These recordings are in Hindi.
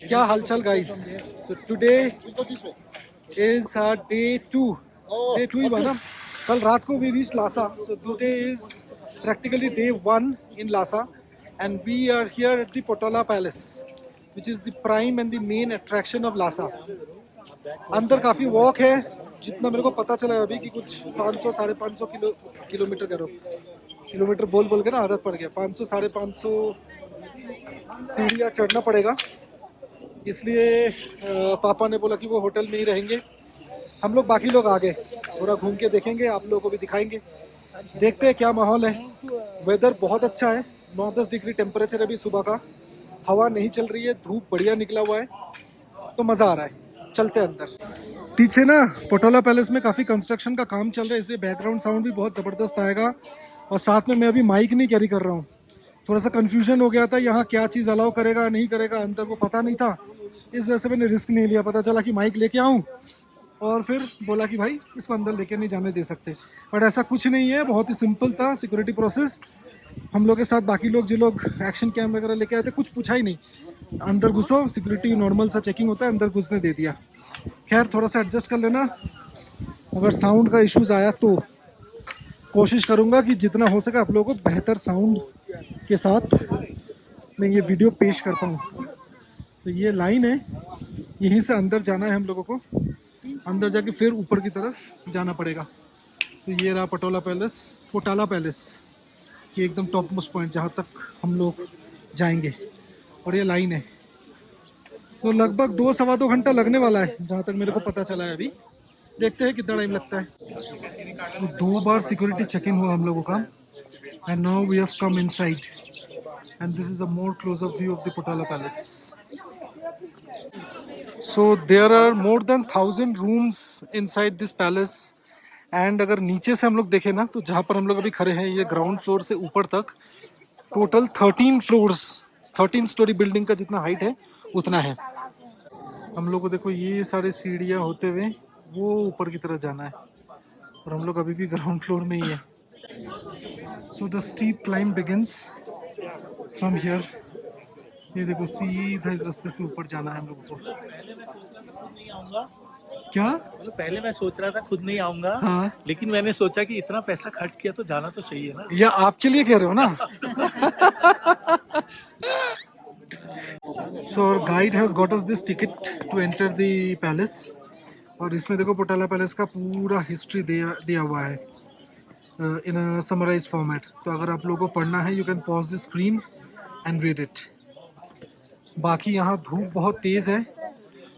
क्या हालचाल guys. So today is day 2 ही बना। कल रात को we reach Lhasa, so today is practically day 1 in Lhasa and we are here at the Potala palace which is the prime and the main attraction of Lhasa. अंदर काफ़ी वॉक है, जितना मेरे को पता चला है अभी कि कुछ 500 साढ़े 500 किलोमीटर करो, किलोमीटर बोल बोल के ना आदत पड़ गया। 500 साढ़े 500 सीढ़ियाँ चढ़ना पड़ेगा, इसलिए पापा ने बोला कि वो होटल में ही रहेंगे। हम लोग बाकी लोग आगे पूरा घूम के देखेंगे, आप लोगों को भी दिखाएंगे। देखते हैं क्या माहौल है। वेदर बहुत अच्छा है, 9-10 डिग्री टेम्परेचर अभी सुबह का। हवा नहीं चल रही है, धूप बढ़िया निकला हुआ है, तो मज़ा आ रहा है। चलते हैं अंदर। पीछे ना पोटोला पैलेस में काफ़ी कंस्ट्रक्शन का काम चल रहा है, इसलिए बैकग्राउंड साउंड भी बहुत ज़बरदस्त आएगा। और साथ में मैं अभी माइक नहीं कैरी कर रहा हूँ, थोड़ा सा कन्फ्यूजन हो गया था यहाँ क्या चीज़ अलाउ करेगा नहीं करेगा, अंदर वो पता नहीं था, इस वजह से मैंने रिस्क नहीं लिया। पता चला कि माइक लेके आऊँ और फिर बोला कि भाई इसको अंदर लेके नहीं जाने दे सकते, बट ऐसा कुछ नहीं है, बहुत ही सिंपल था सिक्योरिटी प्रोसेस। हम लोग के साथ बाकी लोग जो लोग एक्शन कैम वगैरह लेके आए थे, कुछ पूछा ही नहीं, अंदर घुसो, सिक्योरिटी नॉर्मल सा चेकिंग होता है, अंदर घुसने दे दिया। खैर थोड़ा सा एडजस्ट कर लेना, अगर साउंड का इश्यूज आया तो कोशिश करूँगा कि जितना हो सके आप लोगों को बेहतर साउंड के साथ मैं ये वीडियो पेश करता हूँ। तो ये लाइन है, यहीं से अंदर जाना है हम लोगों को, अंदर जाके फिर ऊपर की तरफ जाना पड़ेगा। तो ये रहा पोटाला पैलेस की एकदम टॉप मोस्ट पॉइंट जहाँ तक हम लोग जाएंगे, और ये लाइन है। तो लगभग 2-2.25 घंटा लगने वाला है जहाँ तक मेरे को पता चला है। अभी देखते हैं कितना टाइम लगता है। तो 2 बार सिक्योरिटी चेक इन हुआ हम लोगों का, and now we have come inside and this is a more close-up view of the Potala Palace. So there are more than 1,000 rooms inside this palace, and अगर नीचे से हम लोग देखें ना, तो जहाँ पर हम लोग अभी खड़े हैं, ये ग्राउंड फ्लोर से ऊपर तक टोटल 13 फ्लोर्स, 13 स्टोरी बिल्डिंग का जितना हाइट है उतना है। हम लोग को देखो ये सारे सीढ़ियाँ होते हुए वो ऊपर की तरफ जाना है, और हम लोग अभी भी ग्राउंड फ्लोर में ही है। So the steep climb begins from here. ये देखो सीधा इस रास्ते से ऊपर जाना है हम लोगों को। नहीं आऊंगा क्या मतलब पहले मैं सोच रहा था खुद नहीं आऊंगा, हाँ, लेकिन मैंने सोचा कि इतना पैसा खर्च किया तो जाना तो चाहिए ना। ये आपके लिए कह रहे हो ना। So guide has got us this ticket to enter the palace, और इसमें देखो पोटाला पैलेस का पूरा हिस्ट्री दिया हुआ है इन अ समराइज फॉर्मेट। तो अगर आप लोगों को पढ़ना है, you can pause the screen and read it. बाकी यहाँ धूप बहुत तेज़ है,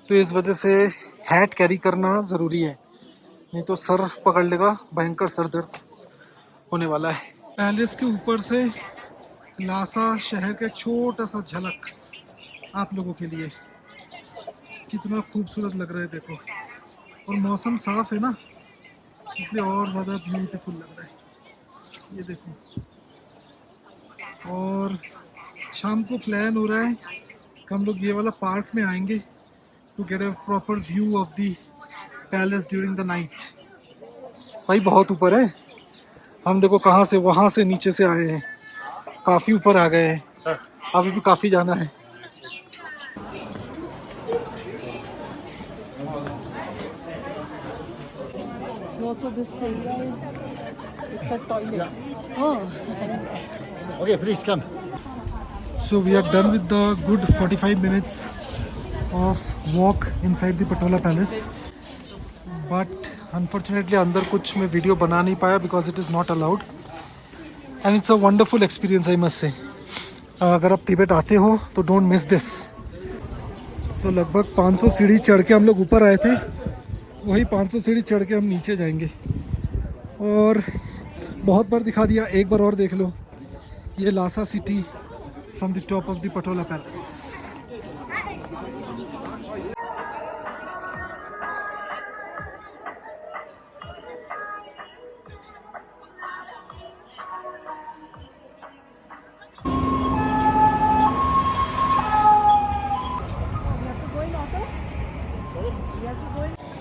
तो इस वजह से हैट कैरी करना ज़रूरी है, नहीं तो सर पकड़ लेगा, भयंकर सर दर्द होने वाला है। पैलेस के ऊपर से लासा शहर का एक छोटा सा झलक आप लोगों के लिए, कितना खूबसूरत लग रहा है देखो। और मौसम साफ है ना, इसलिए और ज़्यादा ब्यूटीफुल लग रहा है, ये देखो। और शाम को प्लान हो रहा है कि हम लोग ये वाला पार्क में आएंगे to get a proper view of the palace during the night. भाई बहुत ऊपर है, हम देखो कहाँ से, वहाँ से नीचे से आए हैं, काफ़ी ऊपर आ गए हैं, अभी भी काफ़ी जाना है। Also this area it's a toilet. Oh. Okay, please come. So we are done with the good 45 minutes of walk inside the Patola Palace, but unfortunately अंदर कुछ मैं वीडियो बना नहीं पाया because it is not allowed, and it's a wonderful experience I must say. अगर आप तिब्बत आते हो तो don't miss this. So लगभग 500 सीढ़ी चढ़ के हम लोग ऊपर आए थे, वही 500 सीढ़ी चढ़ के हम नीचे जाएंगे। और बहुत बार दिखा दिया, एक बार और देख लो, ये Lhasa city from the top of the Patola Palace.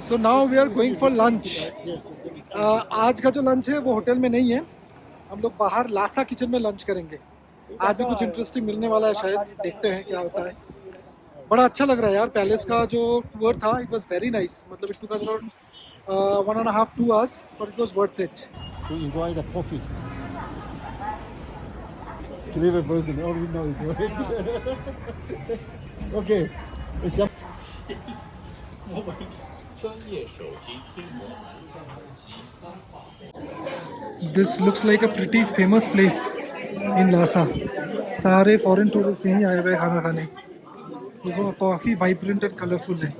So now we are going for lunch. आज का जो लंच है वो होटल में नहीं है, हम लोग बाहर लासा किचन में लंच करेंगे। आज भी कुछ इंटरेस्टिंग मिलने वाला है शायद, देखते हैं क्या होता है। बड़ा अच्छा लग रहा है यार पैलेस का जो टूर था. It was very nice. मतलब it took us around 1.5 2 hours, but it was worth it. To enjoy the coffee. Clever person. Oh, we know it. Right? Okay. It's just 专业手机贴膜蓝光机钢化。 This looks like a pretty famous place in Lhasa. सारे फॉरेन टूरिस्ट यहीं आए हुए हैं खाना खाने. देखो काफ़ी वाइब्रेंट एंड कलरफुल है.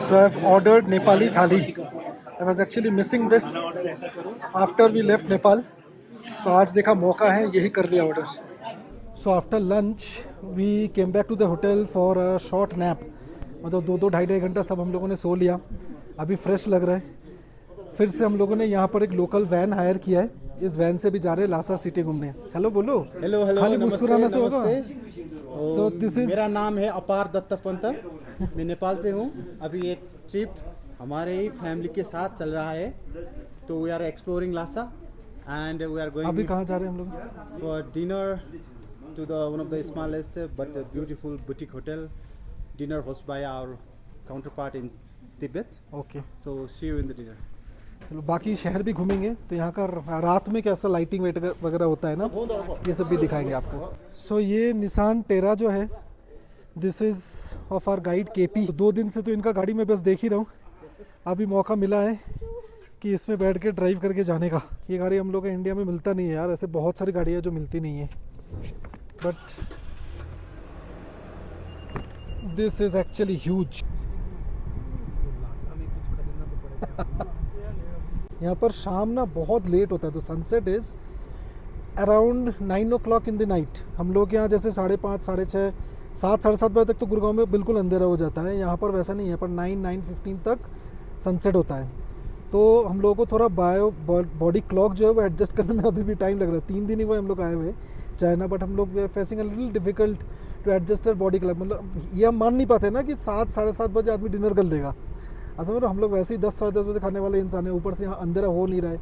So I've ordered Nepali thali. I was actually missing this after we left Nepal. तो आज देखा मौका है यही कर लिया order. So after lunch we came back to the hotel for a short nap. मतलब 2-2 घंटा सब हम लोगों ने सो लिया. अभी फ्रेश लग रहा है. फिर से हम लोगों ने यहाँ पर एक लोकल वैन हायर किया है. इस वैन से भी जा रहे हैं लासा सिटी घूमने. हेलो बोलो. हेलो हेलो खाली मुस्कुराना से होगा. सो this is- मेरा नाम है अपार दत्तपंत. मैं नेपाल से हूँ. अभी एक ट्रिप हमारे ही फैमिली के साथ चल रहा है. तो we are exploring Lhasa and we are अभी गोइंग कहाँ जा रहे हैं हम लोग? For dinner to the one of the smallest but beautiful boutique hotel. Dinner host by our counterpart in Tibet. Okay. So see you in the dinner. चलो बाकी शहर भी घूमेंगे. तो यहाँ का रात में कैसा लाइटिंग वगैरह होता है ना, ये सब भी दिखाएंगे आपको. सो ये निसान टेरा जो है, this is of our guide KP. 2 दिन से तो इनका गाड़ी में बस देख ही रहा हूँ. अभी मौका मिला है कि इसमें बैठ के ड्राइव करके जाने का. ये गाड़ी हम लोग को इंडिया में मिलता नहीं है यार. ऐसे बहुत सारी गाड़ियाँ जो मिलती नहीं है. But this is actually huge. यहाँ पर शाम ना बहुत लेट होता है. तो sunset is around 9 o'clock in the night. हम लोग के यहाँ जैसे 5:30, 6:30, 7, 7:30 बजे तक तो गुड़गांव में बिल्कुल अंधेरा हो जाता है. यहाँ पर वैसा नहीं है. पर 9-9:15 तक सनसेट होता है. तो हम लोगों को थोड़ा बॉडी क्लॉक जो है वो एडजस्ट करने में अभी भी टाइम लग रहा है. 3 दिन ही वो हम लोग आए हुए चाइना. बट हम लोग facing a little difficult to adjust body clock. मतलब ये हम मान नहीं पाते ना कि 7, 7:30 बजे आदमी डिनर कर लेगा. असल में हम लोग वैसे ही 10, 10:30 बजे खाने वाले इंसान है. ऊपर से यहाँ अंधेरा हो नहीं रहा है.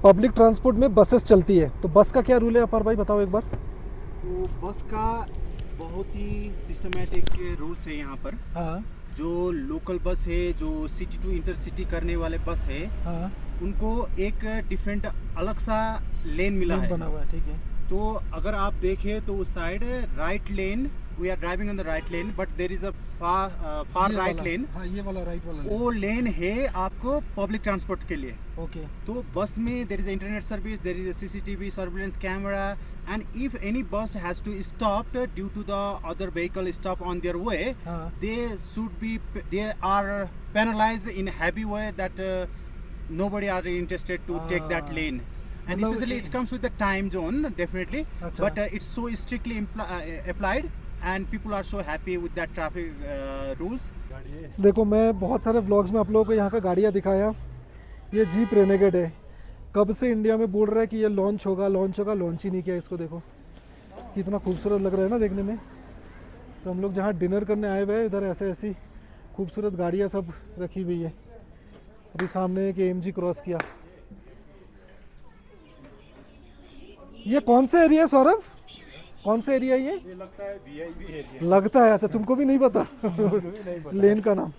पब्लिक ट्रांसपोर्ट में बसेस चलती है. तो बस का क्या रूल है अपार भाई, बताओ एक बार. तो बस का बहुत ही सिस्टमेटिक रूल्स है यहाँ पर. हाँ जो लोकल बस है, जो सिटी टू इंटरसिटी करने वाले बस है, हाँ. उनको एक डिफरेंट अलग सा लेन मिला है. बना हुआ है. ठीक है. तो अगर आप देखें तो उस side right lane, we are driving on the right lane, but there is a far ये राइट वाला. लेन. हाँ ये वाला राइट वाला लेन. वो लेन है आपको पब्लिक ट्रांसपोर्ट के लिए. ओके. तो बस में there is internet service, there is CCTV surveillance camera, and if any bus has to stop due to the other vehicle stop on their way, हाँ. they are penalized in heavy way that nobody are interested to take that lane. And मतलब especially it comes with the time zone, definitely. अच्छा. But it's so strictly applied, and people are so happy with that traffic rules. देखो मैं बहुत सारे व्लॉग्स में आप लोगों को यहाँ का गाड़ियाँ दिखाया. ये जीप रेनेगेड है. कब से इंडिया में बोल रहा है कि ये लॉन्च होगा, लॉन्च होगा. लॉन्च ही नहीं किया. इसको देखो कितना खूबसूरत लग रहा है ना देखने में. तो हम लोग जहाँ डिनर करने आए हुए हैं, इधर ऐसे ऐसी खूबसूरत गाड़ियाँ सब रखी हुई है. अभी सामने एक AMG क्रॉस किया. ये कौन सा एरिया है सौरभ? कौन सा एरिया है ये? लगता है VIP एरिया. लगता है. अच्छा तुमको भी नहीं पता लेन का नाम?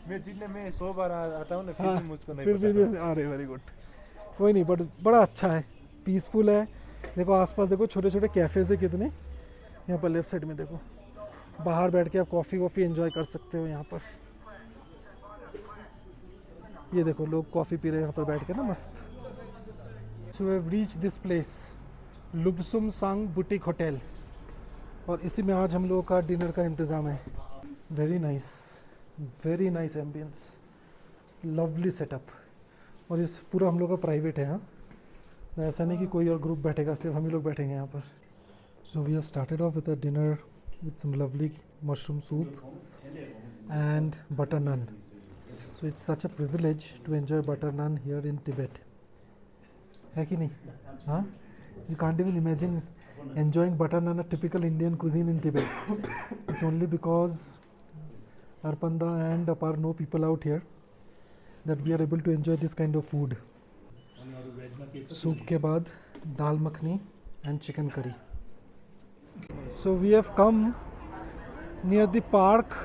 मैं जितने में 100 बार आता हूँ ना, फिर हाँ, भी मुझको नहीं फिर पता. भी अरे वेरी गुड. कोई नहीं, बट बड़ा अच्छा है. पीसफुल है. देखो आसपास देखो छोटे छोटे कैफ़ेज़ है कितने. यहाँ पर लेफ्ट साइड में देखो, बाहर बैठ के आप कॉफ़ी एंजॉय कर सकते हो यहाँ पर. ये देखो लोग कॉफ़ी पी रहे हैं यहाँ पर बैठ के ना मस्त. So we have reach this place, Lubsum Sang boutique hotel. और इसी में आज हम लोगों का डिनर का इंतज़ाम है. Very nice ambience, lovely setup. और इस पूरा हम लोग का प्राइवेट है. हाँ ऐसा नहीं कि कोई और ग्रुप बैठेगा, सिर्फ हम ही लोग बैठेंगे यहाँ पर. So we have started off with a dinner with some lovely mushroom soup and butter naan. So it's such a privilege to enjoy butter naan here in Tibet. है कि नहीं? हाँ? You can't even imagine enjoying butter naan, a typical Indian cuisine in Tibet. It's only because Arpanda and Apar know people out here that we are able to enjoy this kind of food. Soup के बाद दाल makhani and chicken curry. So we have come near the park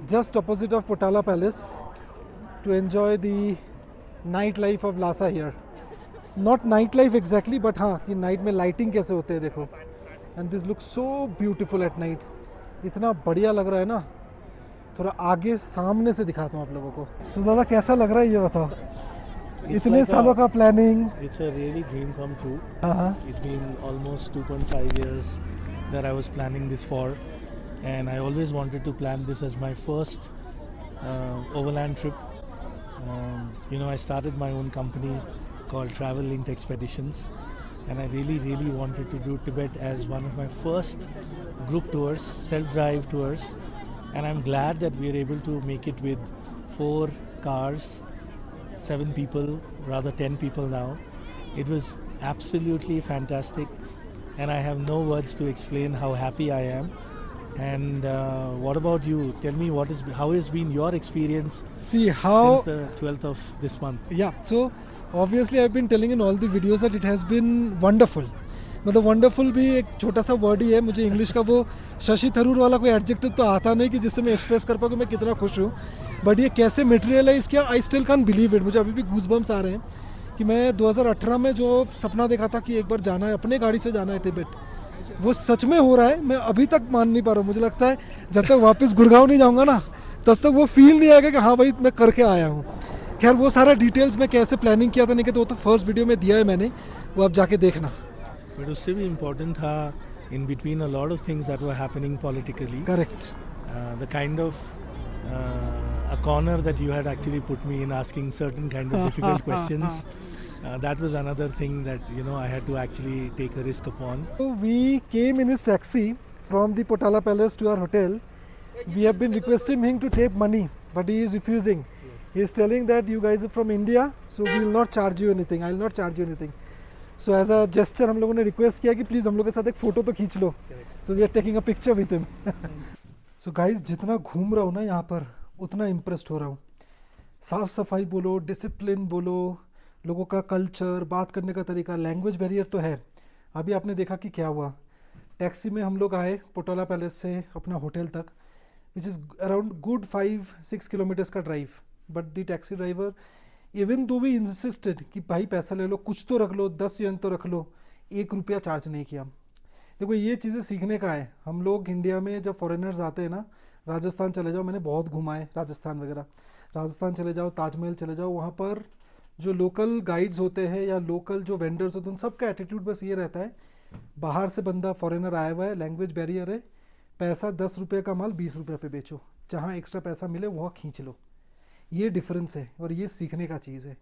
just opposite of Potala Palace to enjoy the nightlife of Lhasa here. Not nightlife exactly, but हाँ कि नाइट में लाइटिंग कैसे होते हैं देखो. And this looks so beautiful at night. इतना बढ़िया लग रहा है ना. थोड़ा आगे सामने से दिखाता हूँ आप लोगों को. So दादा कैसा लग रहा है ये बताओ. इतने सालों का planning. It's a really dream come true. हाँ. It's been almost 2.5 years that I was planning this for, and I always wanted to plan this as my first overland trip. I started my own company called Travel Linked Expeditions, and I really wanted to do Tibet as one of my first group tours, self-drive tours, and I'm glad that we are able to make it with 4 cars, 7 people, rather 10 people now. It was absolutely fantastic, and I have no words to explain how happy I am. And what about you? Tell me how has been your experience See how. since the 12th of this month? Yeah, so obviously I've been telling in all the videos that it has been wonderful. मतलब wonderful भी एक छोटा सा वर्ड ही है. मुझे इंग्लिश का वो शशि थरूर वाला कोई एडजेक्टिव तो आता नहीं कि जिससे मैं एक्सप्रेस कर पाऊँ कि मैं कितना खुश हूँ. बट ये कैसे मटेरियलाइज किया, I still can't believe it. मुझे अभी भी गूज़बम्स आ रहे हैं कि मैं 2018 में जो सपना देखा था कि एक बार जाना है, अपने गाड़ी से जाना है तिब्बत, वो सच में हो रहा है. मैं अभी तक मान नहीं पा रहा हूँ. मुझे लगता है जब तक वापस गुड़गांव नहीं जाऊँगा ना, तब तक वो फील नहीं आएगा कि हाँ भाई मैं करके आया हूँ. खैर वो सारा डिटेल्स में कैसे प्लानिंग किया था नहीं कि तो वो तो फर्स्ट वीडियो में दिया है मैंने, वो आप जाके देखना. But उससे भी important था in between a lot of things that were happening politically. Correct. The kind of a corner that you had actually put me in, asking certain kind of difficult questions. That was another thing that I had to actually take a risk upon. So we came in his taxi from the Potala Palace to our hotel. We have been requesting him to take money, but he is refusing. He is telling that you guys are from India, so we will not charge you anything. I will not charge you anything. So as a gesture हम लोगों ने request किया कि please हम लोग के साथ एक फोटो तो खींच लो. So we are taking a picture with him. So guys, जितना घूम रहा हूँ ना यहाँ पर, उतना impressed हो रहा हूँ. साफ सफाई बोलो, डिसिप्लिन बोलो, लोगों का कल्चर, बात करने का तरीका, लैंग्वेज बैरियर तो है. अभी आपने देखा कि क्या हुआ. टैक्सी में हम लोग आए पोटोला पैलेस से अपना होटल तक, which is around good 5-6 kilometres का drive. But the taxi driver even though we insisted कि भाई पैसा ले लो, कुछ तो रख लो, 10 yen तो रख लो, 1 रुपया चार्ज नहीं किया. देखो ये चीज़ें सीखने का है. हम लोग इंडिया में जब फॉरेनर्स आते हैं ना, राजस्थान चले जाओ, मैंने बहुत घुमा है राजस्थान वगैरह. राजस्थान चले जाओ, ताजमहल चले जाओ, वहाँ पर जो लोकल गाइड्स होते हैं या लोकल जो वेंडर्स होते हैं, उन सबका एटीट्यूड बस ये रहता है, बाहर से बंदा फॉरेनर आया हुआ है, लैंग्वेज बैरियर है, पैसा 10 रुपये का माल 20 रुपये पे बेचो, जहाँ एक्स्ट्रा पैसा मिले वहाँ खींच लो. ये डिफरेंस है और ये सीखने का चीज़ है.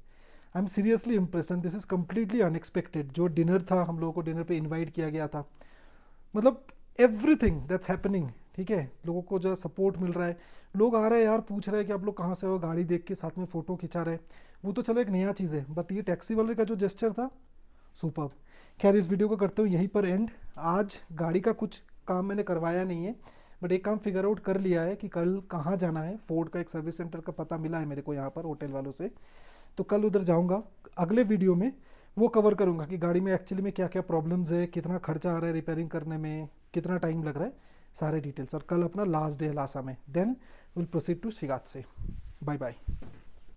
I am seriously impressed and this is completely unexpected. जो डिनर था, हम लोगों को डिनर पे इनवाइट किया गया था, मतलब एवरीथिंग दैट्स हैपनिंग. ठीक है, लोगों को जो सपोर्ट मिल रहा है, लोग आ रहे हैं यार, पूछ रहे हैं कि आप लोग कहाँ से हो, गाड़ी देख के साथ में फ़ोटो खिंचा रहे हैं, वो तो चलो एक नया चीज़ है. बट ये टैक्सी वाले का जो जेस्चर था, सुपर्ब. खैर इस वीडियो को करते हूँ यहीं पर एंड. आज गाड़ी का कुछ काम मैंने करवाया नहीं है, बट एक काम फिगर आउट कर लिया है कि कल कहाँ जाना है. फोर्ड का एक सर्विस सेंटर का पता मिला है मेरे को यहाँ पर होटल वालों से, तो कल उधर जाऊँगा. अगले वीडियो में वो कवर करूँगा कि गाड़ी में एक्चुअली में क्या क्या प्रॉब्लम्स है, कितना खर्चा आ रहा है रिपेयरिंग करने में, कितना टाइम लग रहा है, सारे डिटेल्स. और कल अपना लास्ट डे है लासा में. Then will proceed to Shigatse. Bye bye.